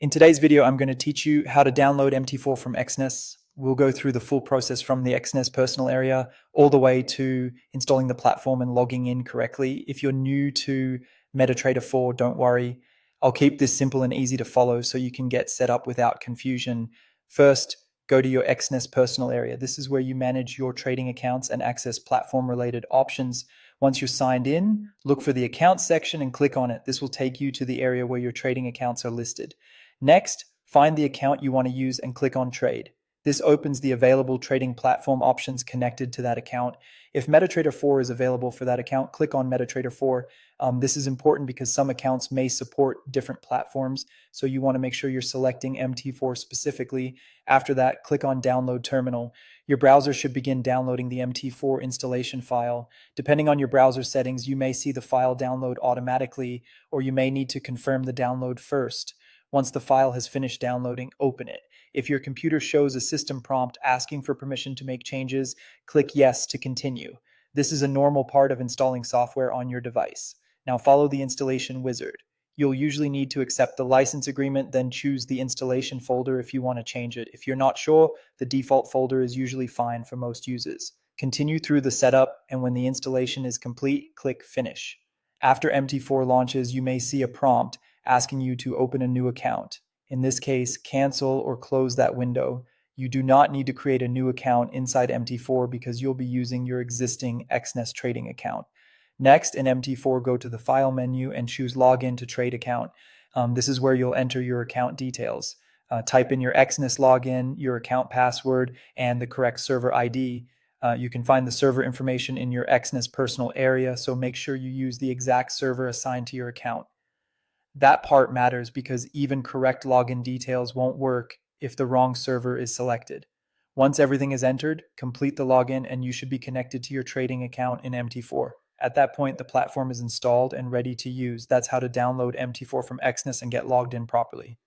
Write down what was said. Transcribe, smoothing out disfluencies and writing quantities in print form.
In today's video, I'm going to teach you how to download MT4 from Exness. We'll go through the full process from the Exness personal area all the way to installing the platform and logging in correctly. If you're new to MetaTrader 4, don't worry. I'll keep this simple and easy to follow so you can get set up without confusion. First, go to your Exness personal area. This is where you manage your trading accounts and access platform-related options. Once you're signed in, look for the Accounts section and click on it. This will take you to the area where your trading accounts are listed. Next, find the account you want to use and click on Trade. This opens the available trading platform options connected to that account. If MetaTrader 4 is available for that account, click on MetaTrader 4. This is important because some accounts may support different platforms, so you want to make sure you're selecting MT4 specifically. After that, click on Download Terminal. Your browser should begin downloading the MT4 installation file. Depending on your browser settings, you may see the file download automatically, or you may need to confirm the download first. Once the file has finished downloading, open it. If your computer shows a system prompt asking for permission to make changes, click Yes to continue. This is a normal part of installing software on your device. Now follow the installation wizard. You'll usually need to accept the license agreement, then choose the installation folder if you want to change it. If you're not sure, the default folder is usually fine for most users. Continue through the setup, and when the installation is complete, click Finish. After MT4 launches, you may see a prompt asking you to open a new account. In this case, cancel or close that window. You do not need to create a new account inside MT4 because you'll be using your existing Exness trading account. Next, in MT4, go to the File menu and choose Login to Trade Account. This is where you'll enter your account details. Type in your Exness login, your account password, and the correct server ID. You can find the server information in your Exness personal area, so make sure you use the exact server assigned to your account. That part matters because even correct login details won't work if the wrong server is selected. Once everything is entered, complete the login and you should be connected to your trading account in MT4. At that point, the platform is installed and ready to use. That's how to download MT4 from Exness and get logged in properly.